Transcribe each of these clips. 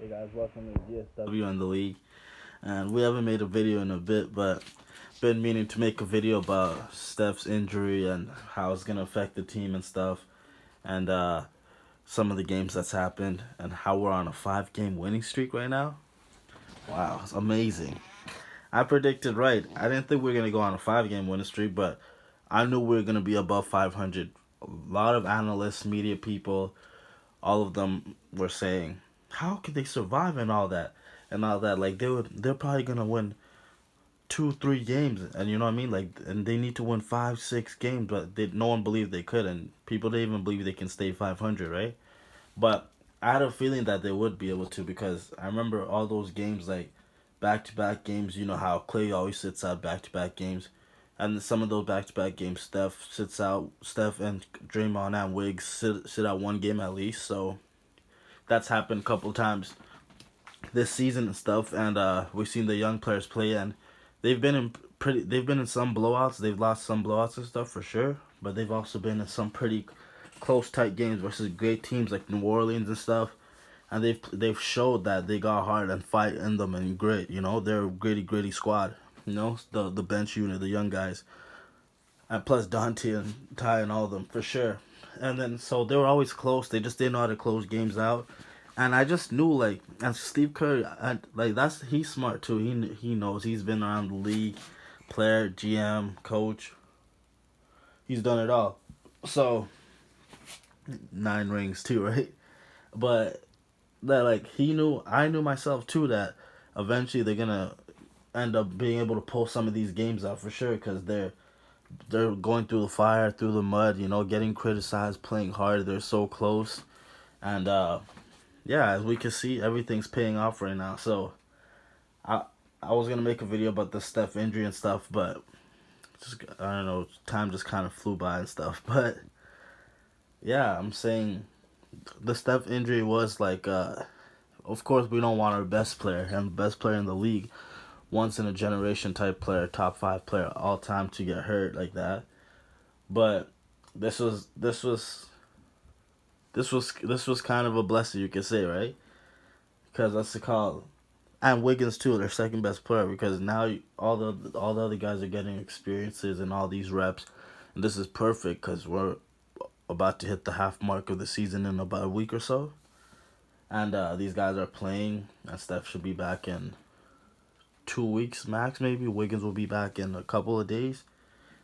Hey guys, welcome to GSW in the league. And we haven't made a video in a bit, but been meaning to make a video about Steph's injury and how it's gonna affect the team and stuff, and some of the games that's happened, and how we're on a 5-game winning streak right now. Wow, it's amazing. I predicted right. I didn't think we were gonna go on a 5-game winning streak, but I knew we were gonna be above 500. A lot of analysts, media people, all of them were saying, how could they survive and all that Like they're probably gonna win 2, 3 games, and you know what I mean. Like, and they need to win 5, 6 games, but no one believed they could, and people didn't even believe they can stay 500, right? But I had a feeling that they would be able to because I remember all those games, like back to back games. You know how Clay always sits out back to back games. And some of those back to back games, Steph and Draymond and Wiggs sit out one game at least. So that's happened a couple times this season and stuff. And we've seen the young players play, and they've been in some blowouts. They've lost some blowouts and stuff for sure, but they've also been in some pretty close tight games versus great teams like New Orleans and stuff. And they've showed that they got heart and fight in them and grit. You know, they're a gritty squad. You know, the bench unit, the young guys, and plus Dante and Ty and all of them for sure. And then so they were always close. They just didn't know how to close games out. And I just knew, like, and Steve Curry, he's smart too. He knows. He's been around the league, player, GM, coach. He's done it all. So 9 rings too, right? But that, like, I knew myself too that eventually they're gonna end up being able to pull some of these games out for sure, because they're going through the fire, through the mud, you know, getting criticized, playing hard. They're so close, and yeah, as we can see, everything's paying off right now. So I I was gonna make a video about the Steph injury and stuff, but just, I don't know, time just kind of flew by and stuff. But yeah, I'm saying the Steph injury was like, of course we don't want our best player and the best player in the league, once in a generation type player, top 5 player all time, to get hurt like that. But this was kind of a blessing, you could say, right? Because that's the call. And Wiggins too, their second best player, because now all the other guys are getting experiences and all these reps, and this is perfect because we're about to hit the half mark of the season in about a week or so, and these guys are playing, and Steph should be back in 2 weeks max. Maybe Wiggins will be back in a couple of days.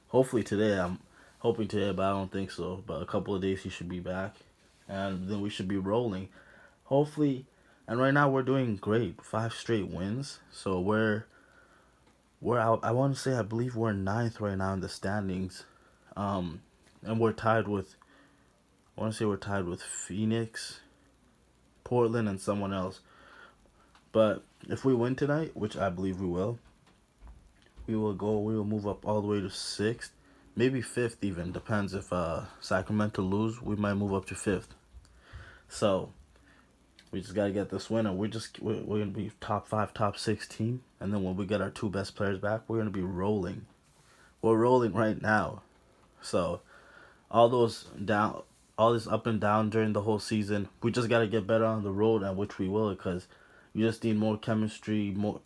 Hopefully today. I'm hoping today, but I don't think so. But a couple of days he should be back, and then we should be rolling. Hopefully, and right now we're doing great. 5 straight wins. So we're out. I want to say I believe we're ninth right now in the standings, and we're tied with. I want to say we're tied with Phoenix, Portland, and someone else. But if we win tonight, which I believe we will, we will go. We will move up all the way to 6th, maybe 5th even. Depends if Sacramento lose, we might move up to 5th. So we just gotta get this win, and we're gonna be top 5, top 6 team. And then when we get our 2 best players back, we're gonna be rolling. We're rolling right now. So all those down, all this up and down during the whole season, we just gotta get better on the road, and which we will, because you just need more chemistry. More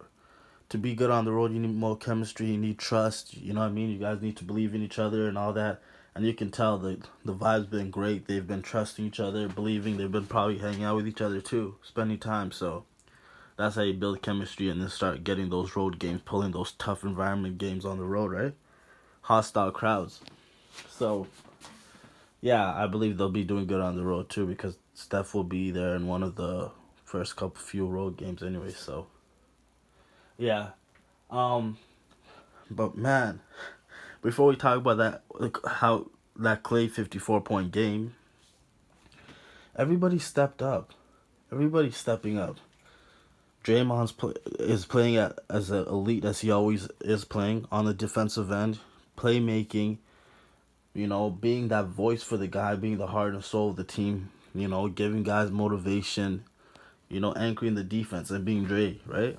to be good on the road, you need more chemistry. You need trust. You know what I mean? You guys need to believe in each other and all that. And you can tell the vibe's been great. They've been trusting each other, believing. They've been probably hanging out with each other too, spending time. So that's how you build chemistry, and then start getting those road games, pulling those tough environment games on the road, right? Hostile crowds. So yeah, I believe they'll be doing good on the road too, because Steph will be there in one of the first few road games anyway. So yeah, um, but man, before we talk about that, like how that Clay 54-point game, everybody stepped up. Everybody's stepping up. Is playing as an elite as he always is playing on the defensive end, playmaking. You know, being that voice for the guy, being the heart and soul of the team. You know, giving guys motivation. You know, anchoring the defense and being Dre, right?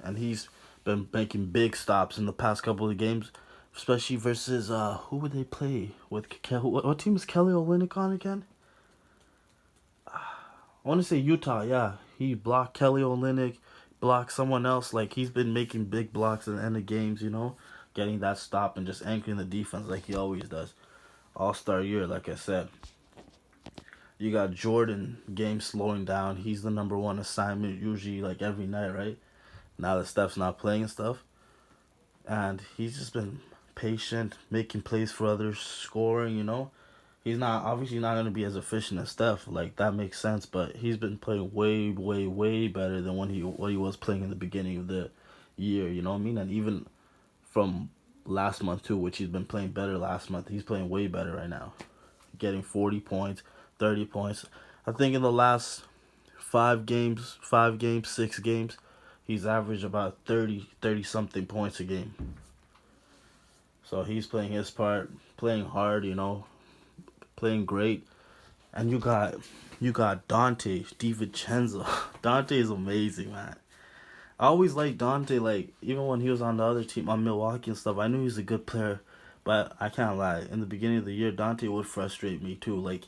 And he's been making big stops in the past couple of games, especially versus who would they play with? What team is Kelly Olynyk on again? I want to say Utah. Yeah, He blocked Kelly Olynyk, blocked someone else. Like, he's been making big blocks at the end of games, getting that stop and just anchoring the defense like he always does. All-Star year, like I said. You got Jordan, game slowing down. He's the number one assignment usually, like, every night, right? Now that Steph's not playing and stuff. And he's just been patient, making plays for others, scoring. He's not obviously not going to be as efficient as Steph. Like, that makes sense, but he's been playing way, way, way better than what he was playing in the beginning of the year, you know what I mean? And even from last month too, which he's been playing better last month, he's playing way better right now. Getting 40 points, 30 points. I think in the last 5 games, 6 games, he's averaged about 30 something points a game. So he's playing his part, playing hard, playing great. And you got Dante DiVincenzo. Dante is amazing, man. I always liked Dante, like, even when he was on the other team, on Milwaukee and stuff, I knew he was a good player. But I can't lie, in the beginning of the year, Dante would frustrate me too. Like,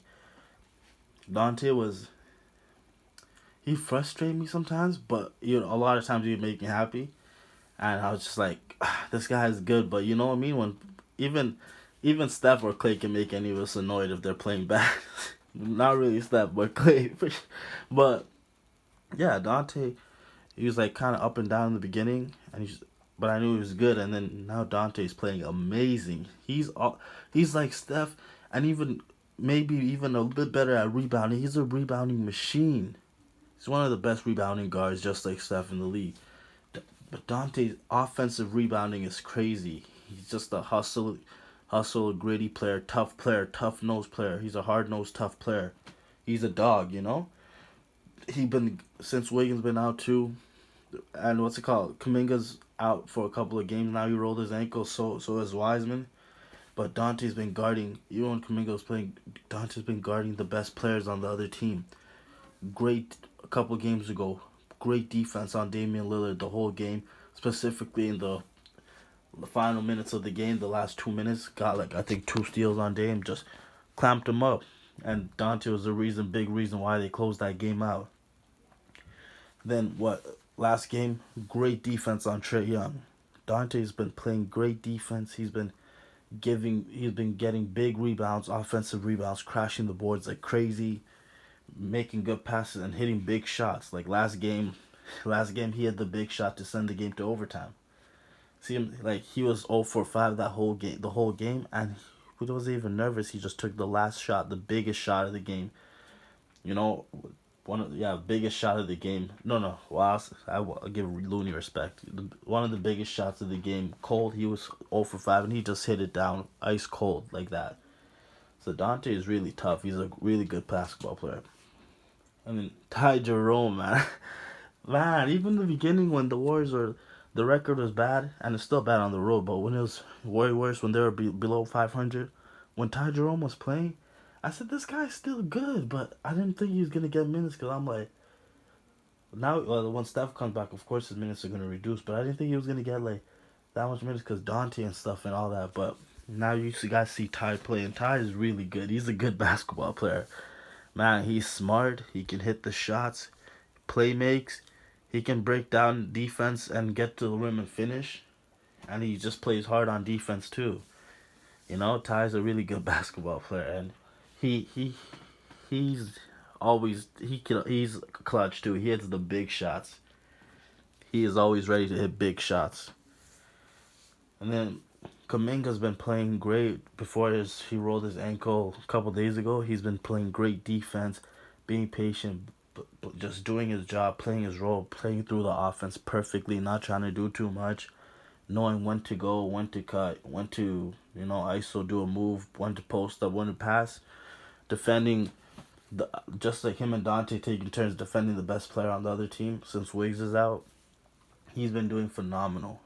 he frustrated me sometimes, but, a lot of times he would make me happy. And I was just like, this guy is good, but you know what I mean? When even Steph or Clay can make any of us annoyed if they're playing bad. Not really Steph, but Clay. But yeah, Dante, he was like kind of up and down in the beginning, but I knew he was good. And then now Dante's playing amazing. He's like Steph, and maybe even a bit better at rebounding. He's a rebounding machine. He's one of the best rebounding guards, just like Steph in the league. But Dante's offensive rebounding is crazy. He's just a gritty player, tough-nosed player. He's a hard-nosed, tough player. He's a dog, Since Wiggins been out too, and what's it called? Kuminga's out for a couple of games now. He rolled his ankle, so is Wiseman. But Dante's been guarding, even when Kuminga's playing, Dante's been guarding the best players on the other team. Great a couple of games ago. Great defense on Damian Lillard the whole game, specifically in the final minutes of the game, the last 2 minutes. Got, like, I think 2 steals on Dame, just clamped him up. And Dante was the big reason why they closed that game out. Then last game, great defense on Trae Young. Dante's been playing great defense. He's been getting big rebounds, offensive rebounds, crashing the boards like crazy, making good passes and hitting big shots. Like last game he had the big shot to send the game to overtime. See him, like, he was 0 for 5 the whole game, and he wasn't even nervous. He just took the last shot, the biggest shot of the game. Biggest shot of the game. No. Well, I'll give Looney respect. One of the biggest shots of the game. Cold, he was 0 for 5, and he just hit it down ice cold like that. So Dante is really tough. He's a really good basketball player. I mean, Ty Jerome, man. Man, even in the beginning when the record was bad, and it's still bad on the road, but when it was way worse, when they were below 500, when Ty Jerome was playing, I said, this guy's still good, but I didn't think he was going to get minutes, because I'm like, now, when Steph comes back, of course his minutes are going to reduce, but I didn't think he was going to get, like, that much minutes, because Dante and stuff and all that, but now you guys see Ty play, and Ty is really good. He's a good basketball player. Man, he's smart. He can hit the shots, play makes. He can break down defense and get to the rim and finish. And he just plays hard on defense too. Ty's a really good basketball player, and he's clutch too. He hits the big shots. He is always ready to hit big shots. And then Kuminga's been playing great. Before he rolled his ankle a couple days ago, he's been playing great defense, being patient, but just doing his job, playing his role, playing through the offense perfectly, not trying to do too much, knowing when to go, when to cut, when to, ISO, do a move, when to post up, when to pass, defending, just like him and Dante taking turns defending the best player on the other team since Wiggs is out. He's been doing phenomenal.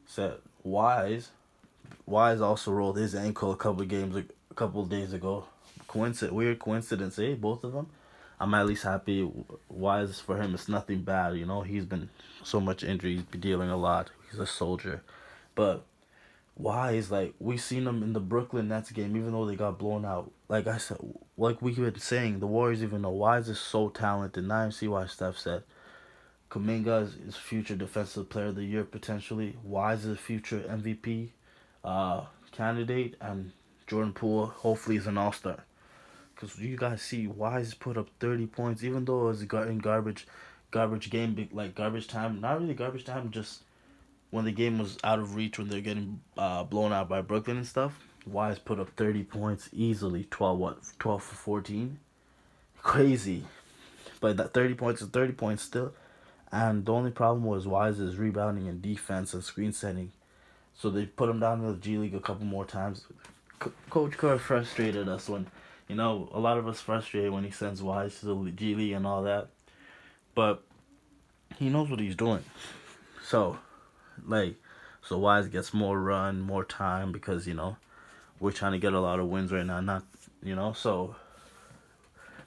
So Wise also rolled his ankle a couple of days ago. Weird coincidence, eh? Both of them. I'm at least happy. Wise, for him, it's nothing bad. He's been so much injury. He's been dealing a lot. He's a soldier. But Wise, like we seen them in the Brooklyn Nets game, even though they got blown out. Like I said, like we been saying, the Warriors even know Wise is so talented. Now you see why Steph said Kuminga is future Defensive Player of the Year potentially. Wise is a future MVP candidate, and Jordan Poole hopefully is an All Star. Cause you guys see Wise put up 30 points, even though it was in garbage game, like garbage time. Not really garbage time, just when the game was out of reach when they're getting blown out by Brooklyn and stuff. Wise put up 30 points easily. 12 for 14. Crazy, but that 30 points is 30 points still. And the only problem was Wise's rebounding and defense and screen setting. So they put him down in the G League a couple more times. Coach Kerr frustrated us when, a lot of us frustrated when he sends Wise to the G League and all that. But he knows what he's doing. So, like, so Wise gets more run, more time because, we're trying to get a lot of wins right now. Not, so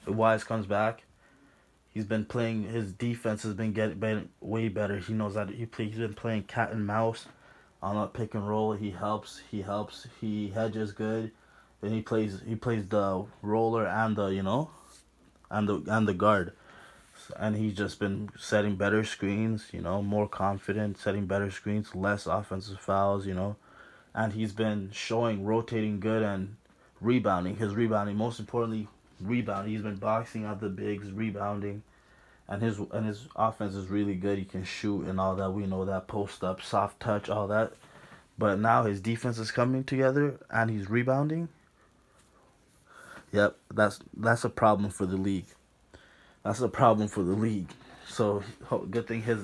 Wise comes back. He's been playing. His defense has been getting way better. He knows that he's been playing cat and mouse on that pick and roll. He helps. He helps. He hedges good. Then he plays. He plays the roller and the guard. And he's just been setting better screens. More confident, setting better screens, less offensive fouls. And he's been showing rotating good and rebounding. His rebounding, most importantly, rebounding. He's been boxing out the bigs, rebounding, and his offense is really good. He can shoot and all that. We know that post up, soft touch, all that. But now his defense is coming together and he's rebounding. Yep, that's a problem for the league. That's a problem for the league. So good thing his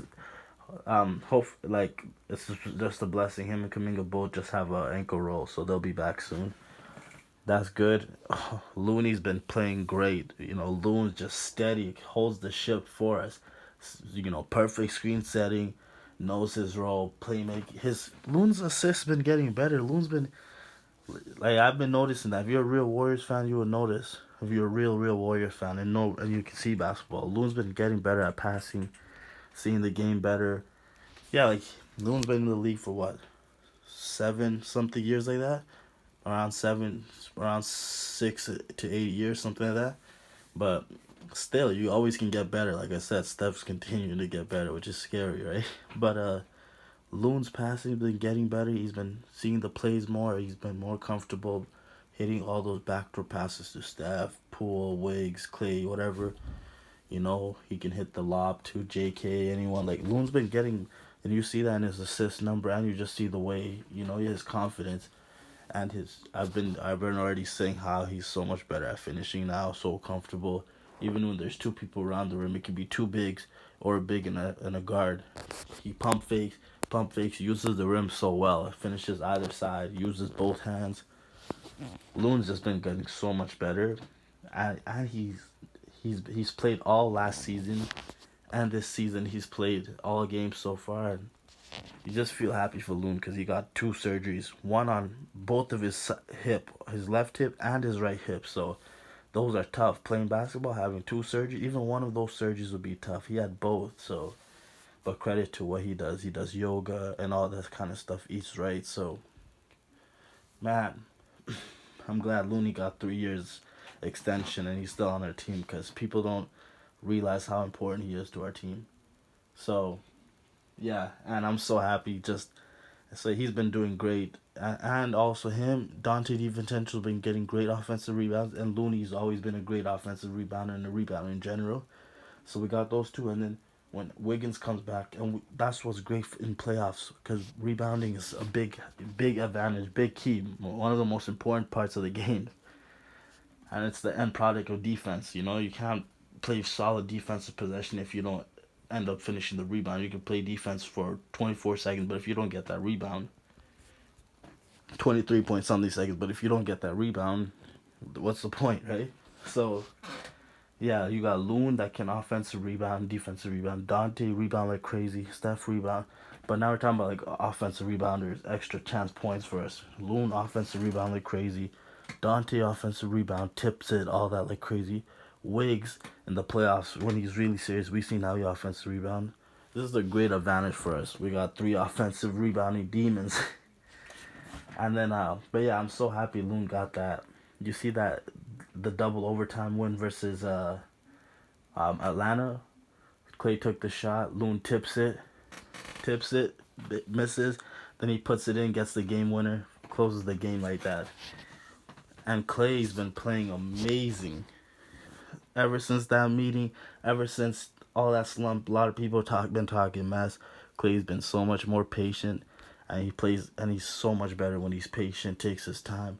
hope like it's just a blessing. Him and Kaminga both just have a ankle roll, so they'll be back soon. That's good. Looney's been playing great. Loon's just steady, holds the ship for us. Perfect screen setting, knows his role, playmaking. His Loon's assists been getting better. Loon's been like I've been noticing that. If you're a real Warriors fan, you will notice. If you're a real Warrior fan and you can see basketball, Loon's been getting better at passing, seeing the game better. Yeah, like Loon's been in the league for what, 7 something years like that, around 6 to 8 years, something like that. But still, you always can get better. Like I said, Steph's continuing to get better, which is scary, right? But Loon's passing been getting better. He's been seeing the plays more. He's been more comfortable hitting all those backdoor passes to Steph, Poole, Wiggs, Clay, whatever. He can hit the lob to JK, anyone. Like Loon's been getting, and you see that in his assist number, and you just see the way his confidence and his. I've been already saying how he's so much better at finishing now, so comfortable. Even when there's two people around the rim, it can be two bigs or a big and a guard. He pump fakes, uses the rim so well. Finishes either side, uses both hands. Loon's just been getting so much better, and he's played all last season, and this season he's played all games so far. And you just feel happy for Loon because he got two surgeries, one on both of his left hip and his right hip. So those are tough. Playing basketball, having two surgeries, even one of those surgeries would be tough. He had both, so but credit to what he does. He does yoga and all that kind of stuff. Eats right. So man, I'm glad Looney got 3 years extension and he's still on our team because people don't realize how important he is to our team. So yeah, and I'm so happy. Just so he's been doing great, and also him, Dante DiVincenzo's been getting great offensive rebounds, and Looney's always been a great offensive rebounder and a rebounder in general. So we got those two, and then when Wiggins comes back, and that's what's great in playoffs because rebounding is a big advantage, big key, one of the most important parts of the game, and it's the end product of defense. You can't play solid defensive possession if you don't end up finishing the rebound. You can play defense for 24 seconds, but if you don't get that rebound, 23 point something seconds, but if you don't get that rebound, what's the point, right? So yeah, you got Loon that can offensive rebound, defensive rebound. Dante rebound like crazy. Steph rebound. But now we're talking about like offensive rebounders, extra chance points for us. Loon offensive rebound like crazy. Dante offensive rebound, tips it, all that like crazy. Wiggs in the playoffs when he's really serious. We see now he offensive rebound. This is a great advantage for us. We got three offensive rebounding demons. And then, but yeah, I'm so happy Loon got that. You see that the double overtime win versus Atlanta. Clay took the shot. Loon tips it, misses. Then he puts it in, gets the game winner, closes the game like that. And Clay's been playing amazing ever since that meeting. Ever since all that slump, a lot of people been talking mess. Clay's been so much more patient, and he's so much better when he's patient, takes his time.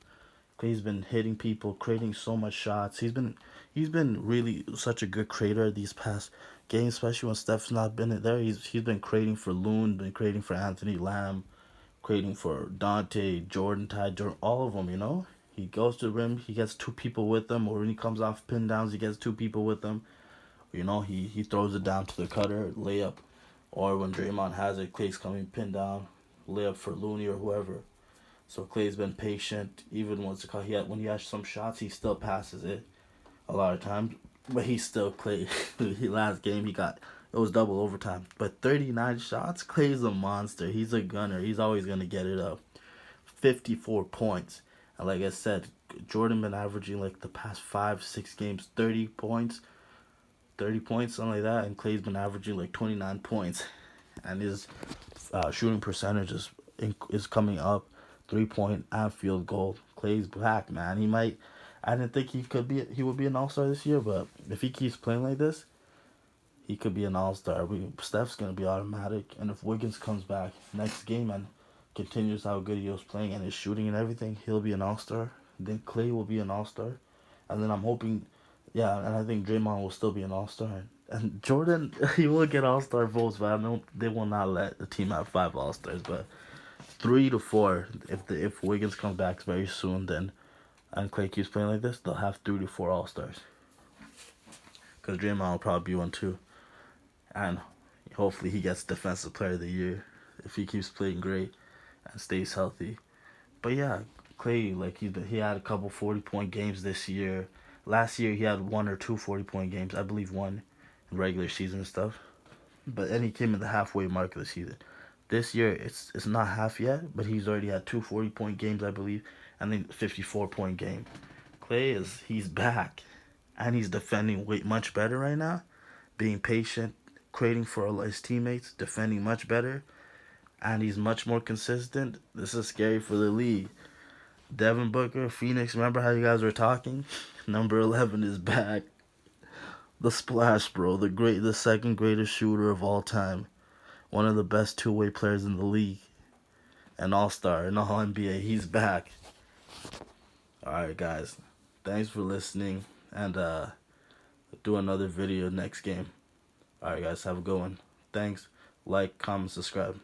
Clay's been hitting people, creating so much shots. He's been really such a good creator these past games, especially when Steph's not been there. He's been creating for Loon, been creating for Anthony Lamb, creating for Dante, Jordan, Ty, Jordan, all of them. He goes to the rim, he gets two people with him, or when he comes off pin downs, he gets two people with him. He throws it down to the cutter, layup, or when Draymond has it, Clay's coming pin down, layup for Looney or whoever. So Clay's been patient. Even when he has some shots, he still passes it a lot of times. But he still Clay. Last game it was double overtime. But 39 shots. Clay's a monster. He's a gunner. He's always gonna get it up. 54 points. And like I said, Jordan been averaging like the past 5-6 games 30 points, something like that. And Clay's been averaging like 29 points, and his shooting percentage is coming up. 3-point and field goal. Clay's back, man. He might. I didn't think he would be an all-star this year, but if he keeps playing like this, he could be an all-star. Steph's gonna be automatic, and if Wiggins comes back next game and continues how good he was playing and his shooting and everything, he'll be an all-star. Then Clay will be an all-star, and then I'm hoping, yeah, and I think Draymond will still be an all-star. And Jordan, he will get all-star votes, but I know they will not let the team have 5 all-stars, but 3 to 4. If Wiggins comes back very soon, then and Clay keeps playing like this, they'll have 3 to 4 All Stars. Because Draymond will probably be one too, and hopefully he gets Defensive Player of the Year if he keeps playing great and stays healthy. But yeah, Clay, like he had a couple 40-point games this year. Last year he had 1 or 2 40-point games, I believe one in regular season and stuff. But then he came in the halfway mark of the season. This year it's not half yet, but he's already had 2 40-point games, I believe, and then 54-point game. He's back, and he's defending much better right now, being patient, creating for his teammates, defending much better, and he's much more consistent. This is scary for the league. Devin Booker, Phoenix, remember how you guys were talking? Number 11 is back. The Splash Bro, the second greatest shooter of all time. One of the best two-way players in the league. An all-star, an all-NBA. He's back. Alright, guys. Thanks for listening. And do another video next game. Alright, guys. Have a good one. Thanks. Like, comment, subscribe.